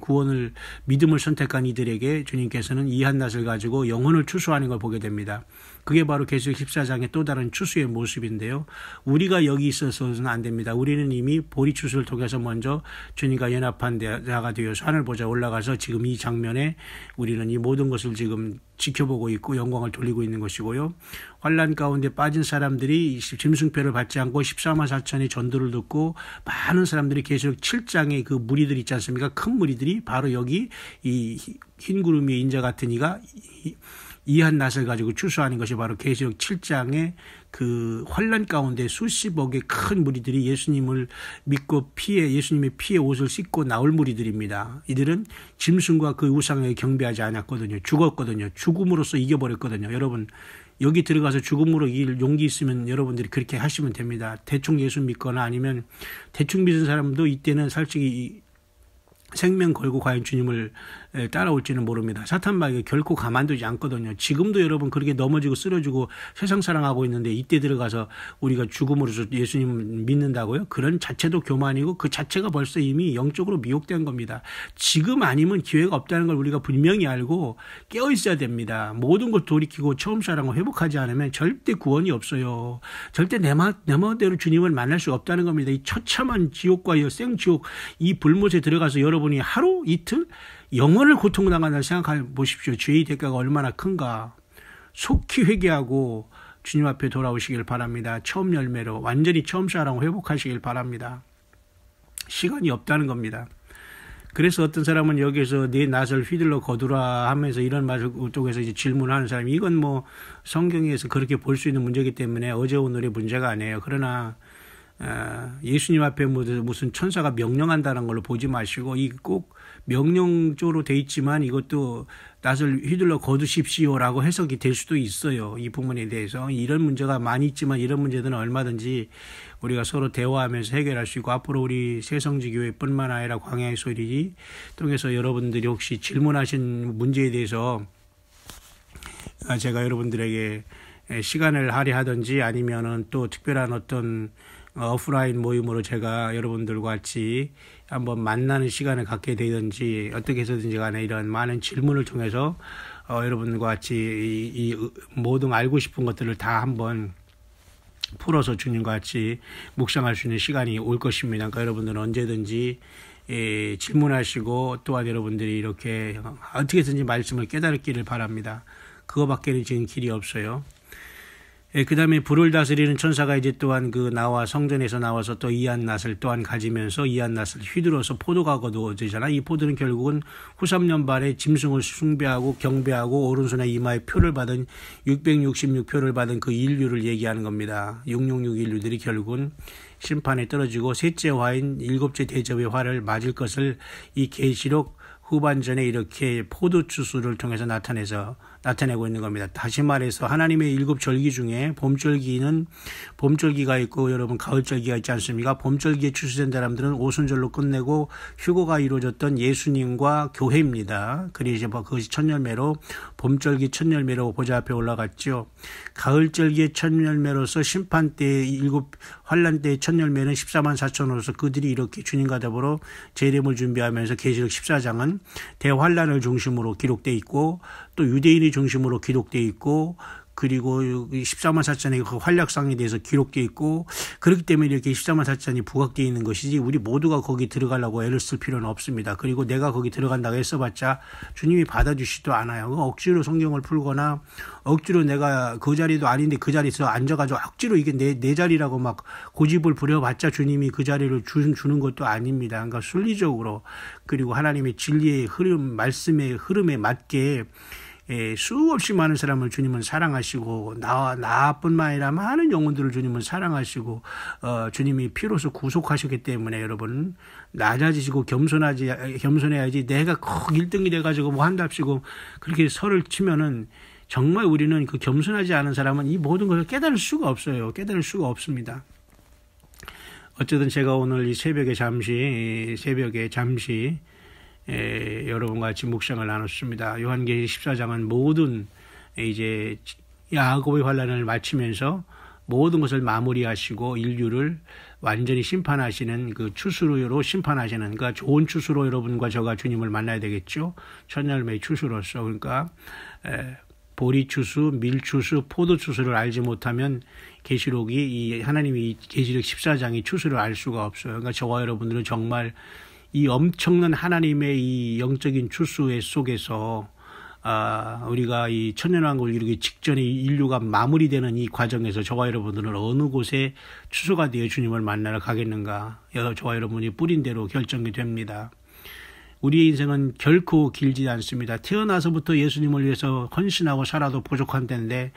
믿음을 선택한 이들에게 주님께서는 이한낫을 가지고 영혼을 추수하는 걸 보게 됩니다. 그게 바로 계시록 14장의 또 다른 추수의 모습인데요. 우리가 여기 있어서는 안 됩니다. 우리는 이미 보리추수를 통해서 먼저 주님과 연합한 자가 되어서 하늘보좌에 올라가서 지금 이 장면에 우리는 이 모든 것을 지금 지켜보고 있고 영광을 돌리고 있는 것이고요. 환란 가운데 빠진 사람들이 짐승표를 받지 않고 14만 4천의 전도를 듣고 많은 사람들이 계시록 7장의 그 무리들 있지 않습니까? 큰 무리들이 바로 여기 이 흰구름 위에 인자 같은 이가 이한낫을 가지고 추수하는 것이 바로 계시록 7장의 그 환란 가운데 수십억의 큰 무리들이 예수님을 믿고 예수님의 피에 옷을 씻고 나올 무리들입니다. 이들은 짐승과 그 우상에 경배하지 않았거든요. 죽었거든요. 죽음으로써 이겨버렸거든요. 여러분 여기 들어가서 죽음으로 이길 용기 있으면 여러분들이 그렇게 하시면 됩니다. 대충 예수 믿거나 아니면 대충 믿은 사람도 이때는 솔직히 생명 걸고 과연 주님을 따라올지는 모릅니다. 사탄마귀가 결코 가만두지 않거든요. 지금도 여러분 그렇게 넘어지고 쓰러지고 세상 사랑하고 있는데 이때 들어가서 우리가 죽음으로써 예수님을 믿는다고요? 그런 자체도 교만이고 그 자체가 벌써 이미 영적으로 미혹된 겁니다. 지금 아니면 기회가 없다는 걸 우리가 분명히 알고 깨어 있어야 됩니다. 모든 걸 돌이키고 처음 사랑을 회복하지 않으면 절대 구원이 없어요. 절대 내 마음대로 주님을 만날 수 없다는 겁니다. 이 처참한 지옥과 이 생지옥 이 불못에 들어가서 여러분이 하루 이틀 영원을 고통당한다고 생각해 보십시오. 죄의 대가가 얼마나 큰가. 속히 회개하고 주님 앞에 돌아오시길 바랍니다. 처음 열매로 완전히 처음 사랑을 회복하시길 바랍니다. 시간이 없다는 겁니다. 그래서 어떤 사람은 여기서 내 낫을 휘둘러 거두라 하면서 이런 말을 쪽에서 이제 질문하는 사람이 이건 뭐 성경에서 그렇게 볼 수 있는 문제이기 때문에 어제 오늘의 문제가 아니에요. 그러나 예수님 앞에 무슨 천사가 명령한다는 걸로 보지 마시고 이 꼭 명령조로 돼 있지만 이것도 낫을 휘둘러 거두십시오라고 해석이 될 수도 있어요. 이 부분에 대해서 이런 문제가 많이 있지만 이런 문제들은 얼마든지 우리가 서로 대화하면서 해결할 수 있고 앞으로 우리 새성지교회뿐만 아니라 광야의 소리 통해서 여러분들이 혹시 질문하신 문제에 대해서 제가 여러분들에게 시간을 할애하든지 아니면은 또 특별한 어떤 오프라인 모임으로 제가 여러분들과 같이 한번 만나는 시간을 갖게 되든지 어떻게 해서든지 간에 이런 많은 질문을 통해서 여러분과 같이 이 모든 알고 싶은 것들을 다 한번 풀어서 주님과 같이 묵상할 수 있는 시간이 올 것입니다. 그러니까 여러분들은 언제든지 질문하시고 또한 여러분들이 이렇게 어떻게 해서든지 말씀을 깨달기를 바랍니다. 그거밖에는 지금 길이 없어요. 그 다음에 불을 다스리는 천사가 이제 또한 성전에서 나와서 또 이한낫을 또한 가지면서 이한낫을 휘둘러서 포도가 거두어지잖아. 이 포도는 결국은 후 3년 반에 짐승을 숭배하고 경배하고 오른손에 이마에 표를 받은 666표를 받은 그 인류를 얘기하는 겁니다. 666 인류들이 결국은 심판에 떨어지고 셋째 화인 일곱째 대접의 화를 맞을 것을 이 계시록 후반전에 이렇게 포도주수를 통해서 나타내고 있는 겁니다. 다시 말해서 하나님의 7절기 중에 봄절기가 있고 여러분 가을절기가 있지 않습니까? 봄절기에 추수된 사람들은 오순절로 끝내고 휴거가 이루어졌던 예수님과 교회입니다. 그래서 그것이 첫 열매로 봄절기 첫 열매로 보좌 앞에 올라갔죠. 가을절기의 첫 열매로서 심판 때의 환란 때의 첫 열매는 14만 4천으로서 그들이 이렇게 주님과 더불어 재림을 준비하면서 계시록 14장은 대환란을 중심으로 기록되어 있고 또 유대인이 중심으로 기록되어 있고 그리고 14만 4천의 그 활약상에 대해서 기록되어 있고 그렇기 때문에 이렇게 14만 4천이 부각되어 있는 것이지 우리 모두가 거기 들어가려고 애를 쓸 필요는 없습니다. 그리고 내가 거기 들어간다고 애써봤자 주님이 받아주시지도 않아요. 억지로 성경을 풀거나 억지로 내가 그 자리도 아닌데 그 자리에서 앉아가지고 억지로 이게 내 자리라고 막 고집을 부려봤자 주님이 그 자리를 주는 것도 아닙니다. 그러니까 순리적으로 그리고 하나님의 진리의 흐름, 말씀의 흐름에 맞게 수없이 많은 사람을 주님은 사랑하시고 나뿐만 아니라 많은 영혼들을 주님은 사랑하시고 주님이 피로서 구속하셨기 때문에 여러분 낮아지시고 겸손해야지 내가 꼭 1등이 돼가지고 뭐 한답시고 그렇게 설을 치면은 정말 우리는 그 겸손하지 않은 사람은 이 모든 것을 깨달을 수가 없어요. 깨달을 수가 없습니다. 어쨌든 제가 오늘 이 새벽에 잠시 여러분과 같이 묵상을 나눴습니다. 요한계시 14장은 모든 이제 야곱의 환란을 마치면서 모든 것을 마무리하시고 인류를 완전히 심판하시는 그 추수로 심판하시는 그러니까 좋은 추수로 여러분과 저가 주님을 만나야 되겠죠. 첫 열매의 추수로서 그러니까 보리 추수, 밀 추수, 포도 추수를 알지 못하면 계시록이 이 하나님이 계시록 14장이 추수를 알 수가 없어요. 그러니까 저와 여러분들은 정말 이 엄청난 하나님의 이 영적인 추수의 속에서 우리가 이 천년왕국을 이루기 직전에 인류가 마무리되는 이 과정에서 저와 여러분들은 어느 곳에 추수가 되어 주님을 만나러 가겠는가? 저와 여러분이 뿌린 대로 결정이 됩니다. 우리의 인생은 결코 길지 않습니다. 태어나서부터 예수님을 위해서 헌신하고 살아도 부족한 때인데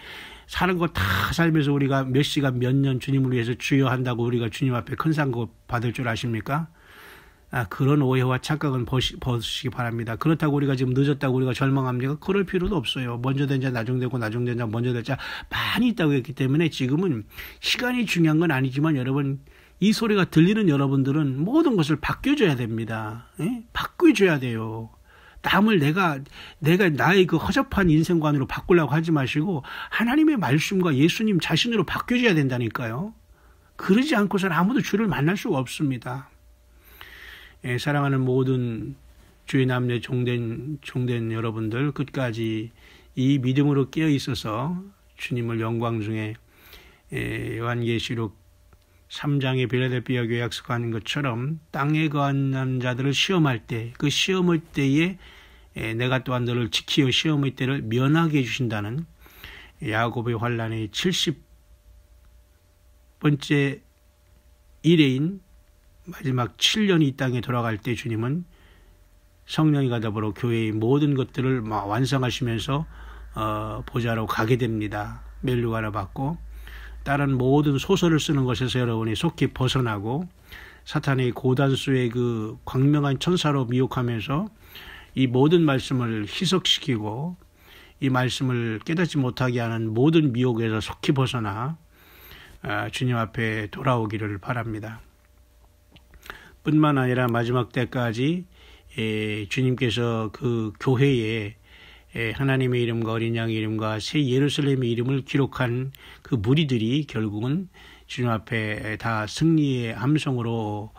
사는 거 다 살면서 우리가 몇 시간 몇 년 주님을 위해서 주여 한다고 우리가 주님 앞에 큰 상 받을 줄 아십니까? 그런 오해와 착각은 벗으시기 바랍니다. 그렇다고 우리가 지금 늦었다고 우리가 절망합니까? 그럴 필요도 없어요. 먼저 된 자 나중되고 나중된 자 먼저 될 자 많이 있다고 했기 때문에 지금은 시간이 중요한 건 아니지만 여러분 이 소리가 들리는 여러분들은 모든 것을 바뀌어줘야 됩니다. 바뀌어줘야 돼요. 남을 내가 나의 그 허접한 인생관으로 바꾸려고 하지 마시고 하나님의 말씀과 예수님 자신으로 바뀌어줘야 된다니까요. 그러지 않고서는 아무도 주를 만날 수가 없습니다. 사랑하는 모든 주의 남녀 종된 여러분들 끝까지 이 믿음으로 깨어 있어서 주님을 영광 중에 요한계시록 3장의 빌라델피아 교회 약속하는 것처럼 땅에 거한 자들을 시험할 때 그 시험의 때에 내가 또한 너를 지키어 시험의 때를 면하게 해주신다는 야곱의 환란의 70번째 이래인 마지막 7년이 이 땅에 돌아갈 때 주님은 성령과 더불어 교회의 모든 것들을 완성하시면서 보좌로 가게 됩니다. 멸류관을 받고 다른 모든 소설을 쓰는 것에서 여러분이 속히 벗어나고 사탄의 고단수의 그 광명한 천사로 미혹하면서 이 모든 말씀을 희석시키고 이 말씀을 깨닫지 못하게 하는 모든 미혹에서 속히 벗어나 주님 앞에 돌아오기를 바랍니다. 뿐만 아니라 마지막 때까지 주님께서 그 교회에 하나님의 이름과 어린 양의 이름과 새 예루살렘의 이름을 기록한 그 무리들이 결국은 주님 앞에 다 승리의 함성으로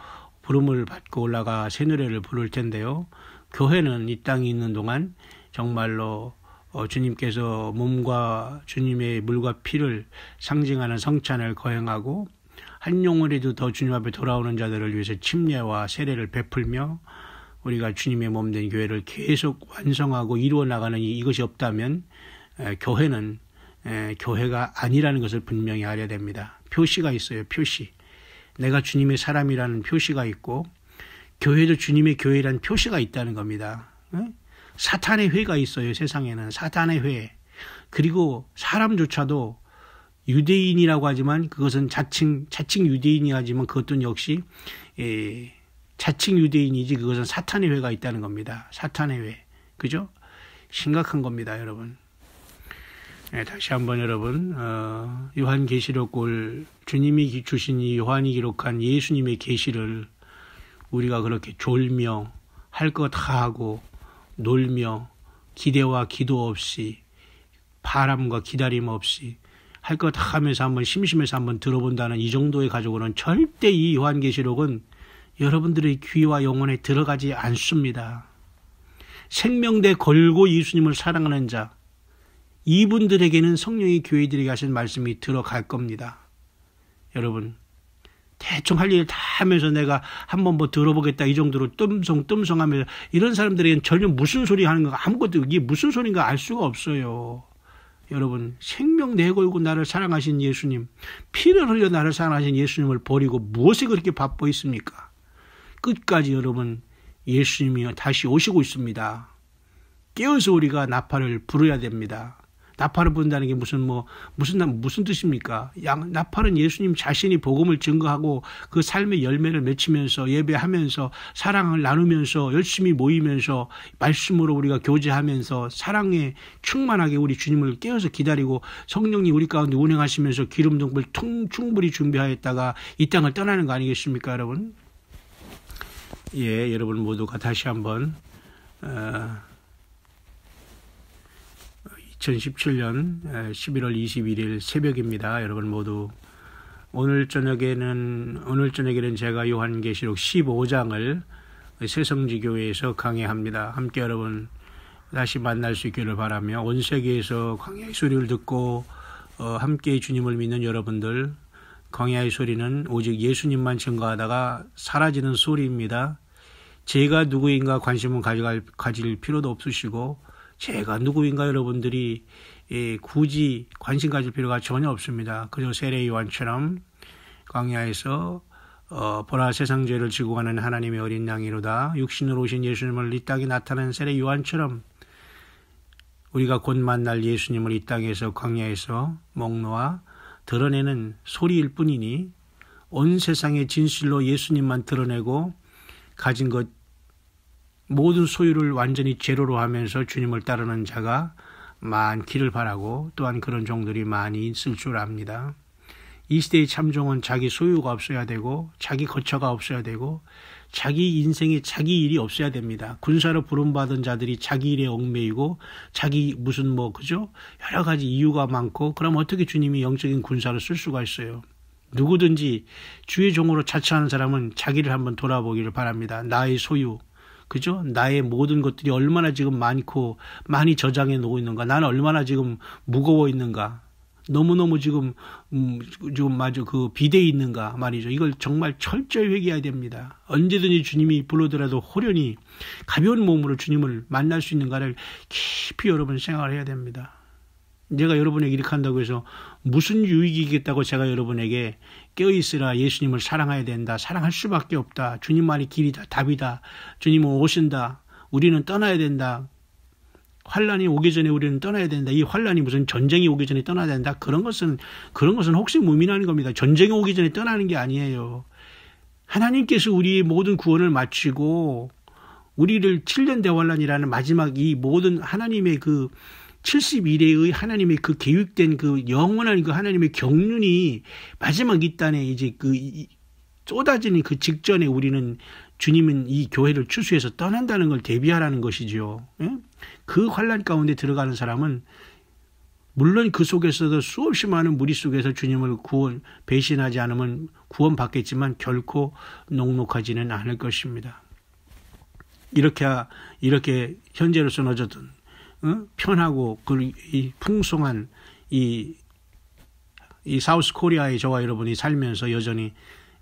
부름을 받고 올라가 새 노래를 부를 텐데요. 교회는 이 땅에 있는 동안 정말로 주님께서 몸과 주님의 물과 피를 상징하는 성찬을 거행하고 한 영혼이라도 더 주님 앞에 돌아오는 자들을 위해서 침례와 세례를 베풀며 우리가 주님의 몸된 교회를 계속 완성하고 이루어 나가는 이것이 없다면 교회는 교회가 아니라는 것을 분명히 알아야 됩니다. 표시가 있어요. 표시. 내가 주님의 사람이라는 표시가 있고 교회도 주님의 교회라는 표시가 있다는 겁니다. 사탄의 회가 있어요. 세상에는 사탄의 회. 그리고 사람조차도 유대인이라고 하지만 그것은 자칭 유대인이 하지만 그것도 역시 자칭 유대인이지 그것은 사탄의 회가 있다는 겁니다. 사탄의 회. 그죠? 심각한 겁니다, 여러분. 다시 한번 여러분, 요한계시록 주님이 주신 이 요한이 기록한 예수님의 계시를 우리가 그렇게 졸며 할 것 다 하고 놀며 기대와 기도 없이 바람과 기다림 없이 할 것 다 하면서 한번 심심해서 한번 들어본다는 이 정도의 가족으로는 절대 이 요한계시록은 여러분들의 귀와 영혼에 들어가지 않습니다. 생명대 걸고 예수님을 사랑하는 자, 이분들에게는 성령이 교회들에게 하신 말씀이 들어갈 겁니다. 여러분, 대충 할 일 다 하면서 내가 한번 뭐 들어보겠다 이 정도로 뜸성하면서 이런 사람들에게는 전혀 무슨 소리 하는 거 아무것도 이게 무슨 소리인가 알 수가 없어요. 여러분, 생명 내걸고 나를 사랑하신 예수님, 피를 흘려 나를 사랑하신 예수님을 버리고 무엇에 그렇게 바빠 있습니까? 끝까지 여러분, 예수님이 다시 오시고 있습니다. 깨어서 우리가 나팔을 불어야 됩니다. 나팔을 부른다는 게 무슨 뜻입니까? 나팔은 예수님 자신이 복음을 증거하고 그 삶의 열매를 맺히면서 예배하면서 사랑을 나누면서 열심히 모이면서 말씀으로 우리가 교제하면서 사랑에 충만하게 우리 주님을 깨어서 기다리고 성령님 우리 가운데 운행하시면서 기름 등불 충분히 준비하였다가 이 땅을 떠나는 거 아니겠습니까, 여러분? 예, 여러분 모두가 다시 한번 2017년 11월 21일 새벽입니다. 여러분 모두 오늘 저녁에는 제가 요한계시록 15장을 새성지교회에서 강해합니다. 함께 여러분 다시 만날 수 있기를 바라며 온 세계에서 광야의 소리를 듣고 함께 주님을 믿는 여러분들, 광야의 소리는 오직 예수님만 증거하다가 사라지는 소리입니다. 제가 누구인가 관심은 가질 필요도 없으시고 제가 누구인가 여러분들이 굳이 관심 가질 필요가 전혀 없습니다. 그저 세례 요한처럼 광야에서 보라 세상 죄를 지고 가는 하나님의 어린 양이로다 육신으로 오신 예수님을 이 땅에 나타낸 세례 요한처럼 우리가 곧 만날 예수님을 이 땅에서 광야에서 목놓아 드러내는 소리일 뿐이니 온 세상의 진실로 예수님만 드러내고 가진 것 모든 소유를 완전히 제로로 하면서 주님을 따르는 자가 많기를 바라고 또한 그런 종들이 많이 있을 줄 압니다. 이 시대의 참종은 자기 소유가 없어야 되고 자기 거처가 없어야 되고 자기 인생에 자기 일이 없어야 됩니다. 군사로 부름받은 자들이 자기 일에 얽매이고 자기 그죠? 여러 가지 이유가 많고 그럼 어떻게 주님이 영적인 군사를 쓸 수가 있어요? 누구든지 주의 종으로 자처하는 사람은 자기를 한번 돌아보기를 바랍니다. 나의 소유, 그죠? 나의 모든 것들이 얼마나 지금 많이 저장해 놓고 있는가? 나는 얼마나 지금 무거워 있는가? 너무너무 지금 마저 비대해 있는가 말이죠. 이걸 정말 철저히 회개해야 됩니다. 언제든지 주님이 불러더라도 호련히 가벼운 몸으로 주님을 만날 수 있는가를 깊이 여러분 생각을 해야 됩니다. 제가 여러분에게 이렇게 한다고 해서 무슨 유익이겠다고 제가 여러분에게 깨어있으라 예수님을 사랑해야 된다. 사랑할 수밖에 없다. 주님만이 길이다. 답이다. 주님은 오신다. 우리는 떠나야 된다. 환란이 오기 전에 우리는 떠나야 된다. 이 환란이 무슨 전쟁이 오기 전에 떠나야 된다. 그런 것은 혹시 무민하는 겁니다. 전쟁이 오기 전에 떠나는 게 아니에요. 하나님께서 우리의 모든 구원을 마치고 우리를 7년 대환란이라는 마지막 이 모든 하나님의 71회의 하나님의 계획된 영원한 하나님의 경륜이 마지막 이 땅에 이제 쏟아지는 직전에 우리는 주님은 이 교회를 추수해서 떠난다는 걸 대비하라는 것이죠. 그 환란 가운데 들어가는 사람은 물론 그 속에서도 수없이 많은 무리 속에서 주님을 배신하지 않으면 구원받겠지만 결코 녹록하지는 않을 것입니다. 이렇게 현재로서는 어쨌든 편하고 이 풍성한 이 사우스 코리아의 저와 여러분이 살면서 여전히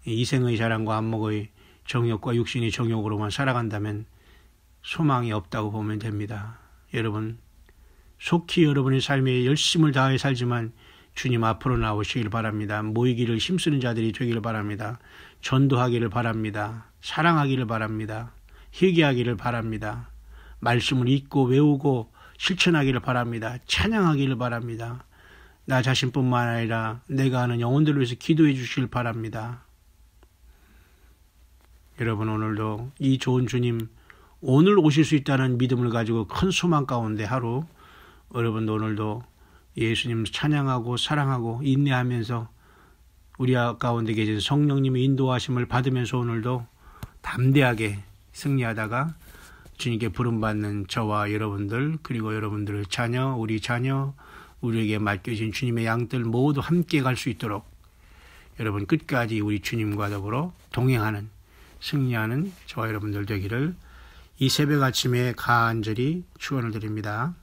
이생의 자랑과 안목의 정욕과 육신의 정욕으로만 살아간다면 소망이 없다고 보면 됩니다. 여러분, 속히 여러분의 삶에 열심을 다해 살지만 주님 앞으로 나오시길 바랍니다. 모이기를 힘쓰는 자들이 되기를 바랍니다. 전도하기를 바랍니다. 사랑하기를 바랍니다. 회개하기를 바랍니다. 말씀을 읽고 외우고 실천하기를 바랍니다. 찬양하기를 바랍니다. 나 자신뿐만 아니라 내가 아는 영혼들을 위해서 기도해 주시길 바랍니다. 여러분, 오늘도 이 좋은 주님, 오늘 오실 수 있다는 믿음을 가지고 큰 소망 가운데 하루 여러분도 오늘도 예수님 찬양하고 사랑하고 인내하면서 우리 가운데 계신 성령님의 인도하심을 받으면서 오늘도 담대하게 승리하다가 주님께 부름받는 저와 여러분들, 그리고 여러분들의 자녀, 우리 자녀, 우리에게 맡겨진 주님의 양들 모두 함께 갈 수 있도록 여러분 끝까지 우리 주님과 더불어 동행하는, 승리하는 저와 여러분들 되기를 이 새벽 아침에 간절히 축원을 드립니다.